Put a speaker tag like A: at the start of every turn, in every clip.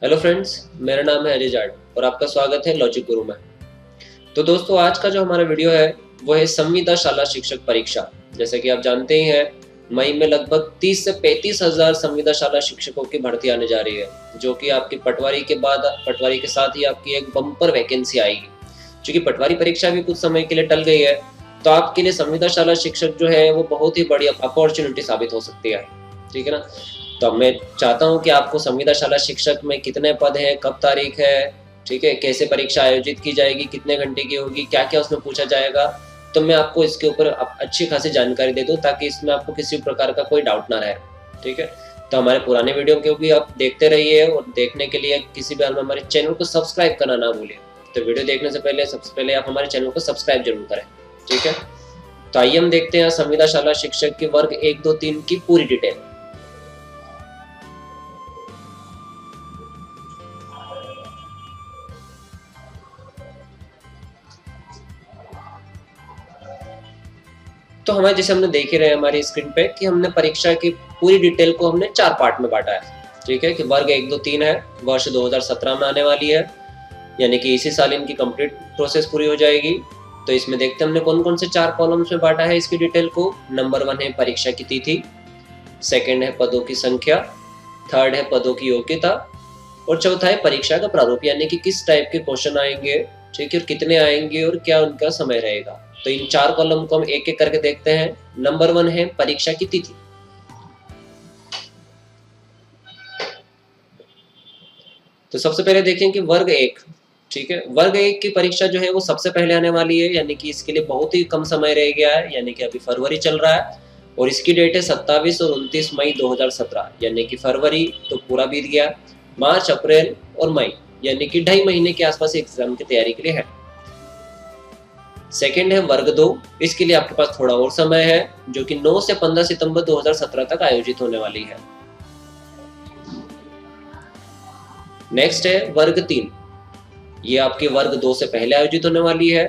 A: Hello friends, मेरा नाम है अजय जाट और आपका स्वागत है लॉजिक गुरु में। तो दोस्तों, आज का जो हमारा वीडियो है वो है संविदा शाला शिक्षक परीक्षा। जैसे कि आप जानते ही हैं, मई में लगभग 30 से 35 हजार संविदा शाला शिक्षकों की भर्ती आने जा रही है, जो कि आपकी पटवारी के बाद पटवारी के साथ ही आपकी एक बम्पर वैकेंसी आएगी। क्योंकि पटवारी परीक्षा भी कुछ समय के लिए टल गई है, तो आपके लिए संविदा शाला शिक्षक जो है वो बहुत ही बड़ी अपॉर्चुनिटी साबित हो सकती है। ठीक है ना। तो मैं चाहता हूं कि आपको संविदा शाला शिक्षक में कितने पद हैं, कब तारीख है, ठीक है, कैसे परीक्षा आयोजित की जाएगी, कितने घंटे की होगी, क्या क्या उसमें पूछा जाएगा, तो मैं आपको इसके ऊपर अच्छी खासी जानकारी दे दूं ताकि इसमें आपको किसी प्रकार का कोई डाउट ना रहे। ठीक है। तो हमारे पुराने वीडियो को भी आप देखते रहिए और देखने के लिए किसी भी हाल में हमारे चैनल को सब्सक्राइब करना ना भूलिए। तो वीडियो देखने से पहले सबसे पहले आप हमारे चैनल को सब्सक्राइब जरूर करें। ठीक है। तो आइए हम देखते हैं संविदा शाला शिक्षक के वर्ग 1, 2, 3 की पूरी डिटेल। तो हमें जैसे हमने देख ही रहे हैं हमारी स्क्रीन पे कि हमने परीक्षा की पूरी डिटेल को हमने 4 पार्ट में बांटा है। ठीक है, कि वर्ग 1, 2, 3 है, वर्ष 2017 में आने वाली है, यानी कि इसी साल इनकी कंप्लीट प्रोसेस पूरी हो जाएगी। तो इसमें देखते हैं हमने कौन कौन से 4 कॉलम्स में बांटा है इसकी डिटेल को। नंबर 1 है परीक्षा की तिथि, सेकेंड है पदों की संख्या, थर्ड है पदों की योग्यता, और चौथा है परीक्षा का प्रारूप, यानी कि किस टाइप के क्वेश्चन आएंगे, ठीक है, और कितने आएंगे और क्या उनका समय रहेगा। तो इन 4 कॉलम को हम एक एक करके देखते हैं। नंबर 1 है परीक्षा की तिथि। तो सबसे पहले देखें कि वर्ग 1, ठीक है, वर्ग 1 की परीक्षा जो है वो सबसे पहले आने वाली है, यानी कि इसके लिए बहुत ही कम समय रह गया है, यानी कि अभी फरवरी चल रहा है और इसकी डेट है 27 और 29 मई 2017, यानी कि फरवरी तो पूरा बीत गया, मार्च, अप्रैल और मई, यानी कि 2.5 महीने के आसपास एग्जाम की तैयारी के लिए है। सेकेंड है वर्ग 2, इसके लिए आपके पास थोड़ा और समय है, जो कि 9 से 15 सितंबर 2017 तक आयोजित होने वाली है। नेक्स्ट है वर्ग 3, ये आपके वर्ग 2 से पहले आयोजित होने वाली है,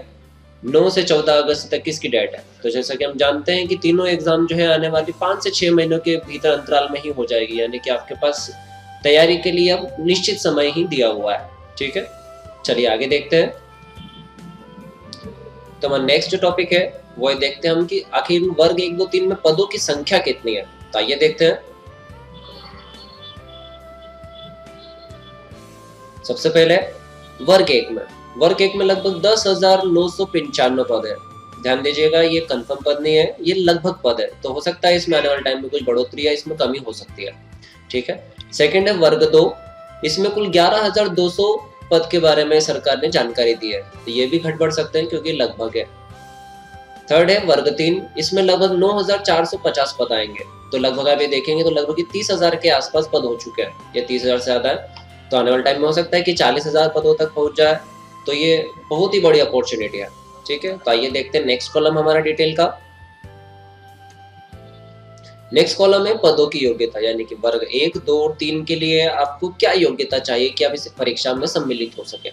A: 9 से 14 अगस्त तक इसकी डेट है। तो जैसा कि हम जानते हैं कि तीनों एग्जाम जो है आने वाली 5 से 6 महीनों के भीतर अंतराल में ही हो जाएगी, यानी कि आपके पास तैयारी के लिए अब निश्चित समय ही दिया हुआ है। ठीक है, चलिए आगे देखते हैं। तो हमारा नेक्स्ट जो टॉपिक है वो देखते हैं हम कि आखिर वर्ग 1, 2, 3 में पदों की संख्या कितनी है। तो आइए देखते हैं। सबसे पहले वर्ग 1 में लगभग 10,995 पद है। ध्यान दीजिएगा, ये कंफर्म पद नहीं है, ये लगभग पद है, तो हो सकता है इसमें आने वाले टाइम में कुछ बढ़ोतरी या इसमें कमी हो सकती है। ठीक है। सेकंड है वर्ग 2, इसमें कुल 11,200 पद के बारे में सरकार ने जानकारी दी है, तो ये भी घट बढ़ सकते हैं क्योंकि लगभग है। थर्ड है वर्ग 3, इसमें लगभग 9,450 पद आएंगे, तो लगभग आप ये देखेंगे तो लगभग 30,000 के आसपास पद हो चुके हैं, ये 30,000 से ज्यादा है, तो आने वाले टाइम में हो सकता है कि 40,000 पदों तक पहुंच जाए, तो ये बहुत ही बड़ी अपॉर्चुनिटी है। ठीक है, तो आइए देखते हैं नेक्स्ट कॉलम हमारा डिटेल का। नेक्स्ट कॉलम है पदों की योग्यता, यानी कि वर्ग 1, 2 और 3 के लिए आपको क्या योग्यता चाहिए कि आप इस परीक्षा में सम्मिलित हो सके।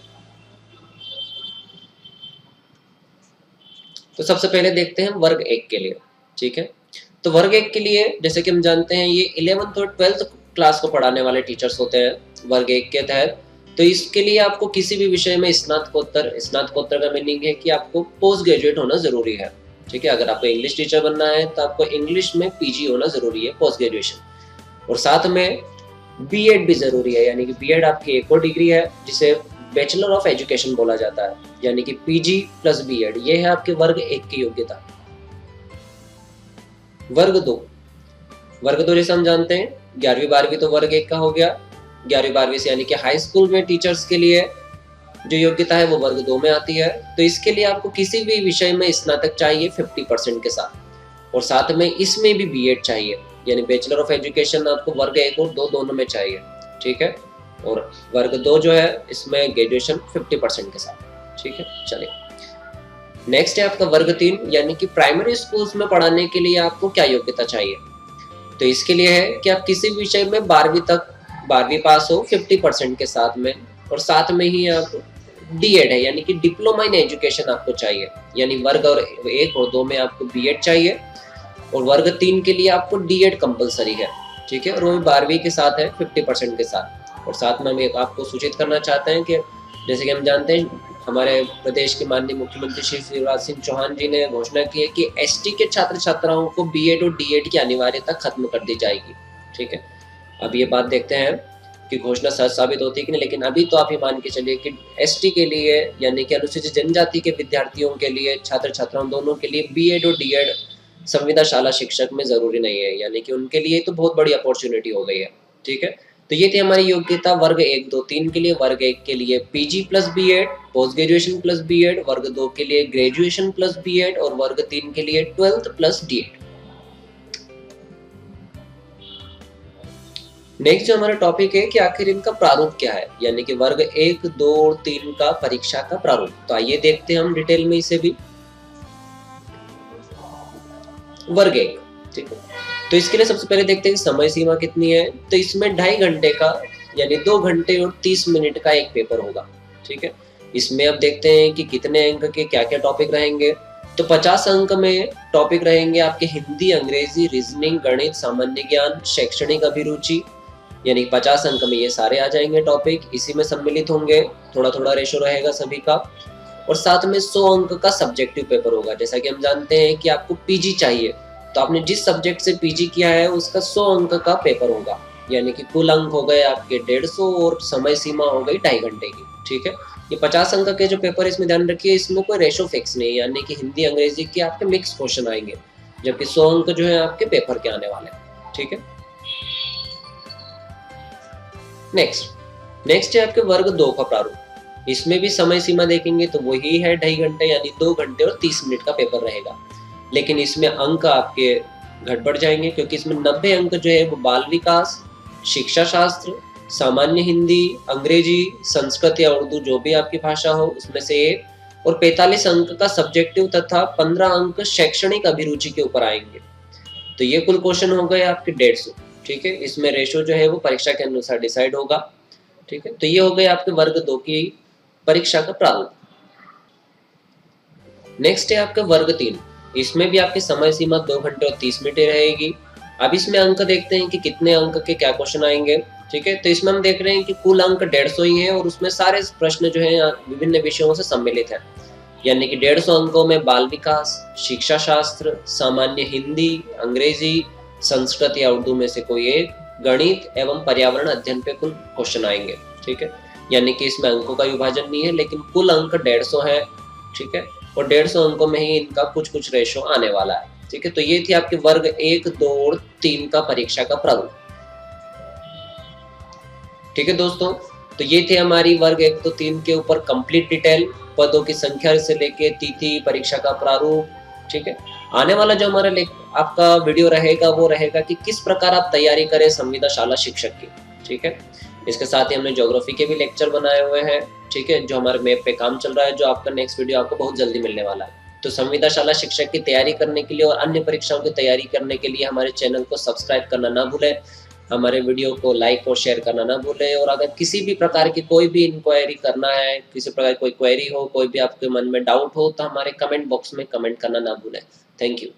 A: तो सबसे पहले देखते हैं वर्ग 1 के लिए। ठीक है, तो वर्ग 1 के लिए जैसे कि हम जानते हैं ये 11th और 12th क्लास को पढ़ाने वाले टीचर्स होते हैं वर्ग 1 के तहत। तो इसके लिए आपको किसी भी विषय में स्नातकोत्तर का मीनिंग है कि आपको पोस्ट ग्रेजुएट होना जरूरी है। ठीक है, अगर आपको इंग्लिश टीचर बनना है तो आपको इंग्लिश में पीजी होना जरूरी है, पोस्ट ग्रेजुएशन, और साथ में बीएड भी जरूरी है, यानी कि बीएड आपकी एक और डिग्री है जिसे बैचलर ऑफ एजुकेशन बोला जाता है, यानी कि पीजी प्लस बीएड, ये है आपके वर्ग 1 की योग्यता। वर्ग 2 जैसे हम जानते हैं 11वीं 12वीं तो वर्ग 1 का हो गया, 11वीं 12वीं से यानी कि हाई स्कूल में टीचर्स के लिए जो योग्यता है वो वर्ग 2 में आती है। तो इसके लिए आपको किसी भी विषय में स्नातक चाहिए 50% के साथ, और साथ में इसमें भी बीएड चाहिए, यानी बैचलर ऑफ एजुकेशन आपको वर्ग 1 और 2 दोनों में चाहिए। ठीक है, और वर्ग 2 जो है इसमें ग्रेजुएशन 50% के साथ। ठीक है, चलिए नेक्स्ट है आपका वर्ग 3, यानी कि प्राइमरी स्कूल्स में पढ़ाने के लिए आपको क्या योग्यता चाहिए। तो इसके लिए है कि आप किसी विषय में 12वीं पास हो 50% के साथ में, और साथ में ही आप डीएड है, यानी कि डिप्लोमा इन एजुकेशन आपको चाहिए, यानी वर्ग 1 और 2 में आपको बीएड चाहिए, और वर्ग 3 के लिए आपको डीएड कंपलसरी है। ठीक है, और वो 12वीं के साथ है 50% के साथ। और साथ में हम एक आपको सूचित करना चाहते हैं कि जैसे कि हम जानते हैं हमारे प्रदेश के माननीय मुख्यमंत्री श्री शिवराज सिंह चौहान जी ने घोषणा की है कि एसटी के छात्र छात्राओं को बीएड और डीएड की अनिवार्यता खत्म कर दी जाएगी। ठीक है, अब ये बात देखते हैं कि घोषणा सच साबित होती है कि नहीं, लेकिन अभी तो आप ही मान के चलिए कि एसटी के लिए यानी कि अनुसूचित जनजाति के विद्यार्थियों के लिए, छात्र छात्राओं दोनों के लिए बीएड और डीएड संविदा शाला शिक्षक में जरूरी नहीं है, यानी कि उनके लिए तो बहुत बड़ी अपॉर्चुनिटी हो गई है। ठीक है, तो ये थी हमारी योग्यता वर्ग 1, 2, 3 के लिए। वर्ग 1 के लिए PG plus BEd, post graduation plus BEd, वर्ग 2 के लिए ग्रेजुएशन प्लस बीएड और वर्ग 3 के लिए 12th प्लस डीएड। नेक्स्ट जो हमारा टॉपिक है कि आखिर इनका प्रारूप क्या है, यानी कि वर्ग 1, 2 और 3 का परीक्षा का प्रारूप। तो आइए देखते हैं हम डिटेल में इसे भी। वर्ग 1, ठीक है, तो इसके लिए सबसे पहले देखते हैं समय सीमा कितनी है। तो इसमें 2.5 घंटे का यानी 2 घंटे और 30 मिनट का एक पेपर होगा। ठीक है, इसमें अब देखते हैं कि कितने अंक के क्या क्या टॉपिक रहेंगे। तो 50 अंक में टॉपिक रहेंगे आपके हिंदी, अंग्रेजी, रीजनिंग, गणित, सामान्य ज्ञान, शैक्षणिक अभिरुचि, यानी 50 अंक में ये सारे आ जाएंगे टॉपिक, इसी में सम्मिलित होंगे। थोड़ा थोड़ा रेशो रहेगा सभी का। और साथ में 100 अंक का सब्जेक्टिव पेपर होगा। जैसा कि हम जानते हैं कि आपको पीजी चाहिए, तो आपने जिस सब्जेक्ट से पीजी किया है उसका 100 अंक का पेपर होगा, यानी कि कुल अंक हो गए आपके 150 और समय सीमा हो गई 2.5 घंटे की। ठीक है, ये 50 अंक के जो पेपर, इसमें ध्यान रखिए इसमें कोई रेशो फिक्स नहीं है, यानी कि हिंदी अंग्रेजी के आपके मिक्स क्वेश्चन आएंगे, जबकि 100 अंक जो है आपके पेपर के आने वाले हैं। ठीक है, नेक्स्ट है आपके वर्ग 2 का प्रारूप। इसमें भी समय सीमा देखेंगे तो वही है 2.5 घंटे, यानी 2 घंटे और 30 मिनट का पेपर रहेगा। लेकिन इसमें अंक आपके घट बढ़ जाएंगे, क्योंकि इसमें 90 अंक जो है वो बाल विकास, शिक्षा शास्त्र, सामान्य हिंदी, अंग्रेजी, संस्कृत या उर्दू जो भी आपकी भाषा हो उसमें से एक, और 45 अंक का सब्जेक्टिव तथा 15 अंक शैक्षणिक अभिरुचि के ऊपर आएंगे। तो ये कुल क्वेश्चन हो गए आपके 150। ठीक है, इसमें रेशो जो है वो परीक्षा के अनुसार डिसाइड होगा। ठीक है, तो ये हो गए आपके वर्ग 2 की परीक्षा का प्रारूप। नेक्स्ट है आपका वर्ग 3। इसमें भी आपकी समय सीमा 2 घंटे और 30 मिनट रहेगी। अब इसमें अंक देखते हैं कि कितने अंक के क्या क्वेश्चन आएंगे। ठीक है, तो इसमें हम देख रहे हैं कि कुल अंक 150 ही है और उसमें सारे प्रश्न जो है विभिन्न विषयों से सम्मिलित है, यानी कि 150 अंकों में बाल विकास, शिक्षा शास्त्र, सामान्य हिंदी, अंग्रेजी, संस्कृत या उर्दू में से कोई एक, गणित एवं पर्यावरण अध्ययन पे कुल क्वेश्चन आएंगे। ठीक है, यानी कि इसमें अंकों का विभाजन नहीं है, लेकिन कुल अंक 150 है। ठीक है, और 150 अंकों में ही इनका कुछ रेशो आने वाला है। ठीक है, तो ये थी आपके वर्ग 1, 2 और 3 का परीक्षा का प्रारूप। ठीक है दोस्तों, तो ये थे हमारी वर्ग 1, 2, 3 के ऊपर कंप्लीट डिटेल, पदों की संख्या से लेके तिथि, परीक्षा का प्रारूप। ठीक है, आने वाला जो हमारा आपका वीडियो रहेगा वो रहेगा कि किस प्रकार आप तैयारी करें संविदा शाला शिक्षक की। ठीक है, इसके साथ ही हमने ज्योग्राफी के भी लेक्चर बनाए हुए हैं। ठीक है, जो हमारे मैप पे काम चल रहा है, जो आपका नेक्स्ट वीडियो आपको बहुत जल्दी मिलने वाला है। तो संविदा शाला शिक्षक की तैयारी करने के लिए और अन्य परीक्षाओं की तैयारी करने के लिए हमारे चैनल को सब्सक्राइब करना ना भूलें, हमारे वीडियो को लाइक और शेयर करना ना भूलें। और अगर किसी भी प्रकार की कोई भी इंक्वायरी करना है, किसी प्रकार की कोई क्वेरी हो, कोई भी आपके मन में डाउट हो, तो हमारे कमेंट बॉक्स में कमेंट करना ना भूलें। Thank you.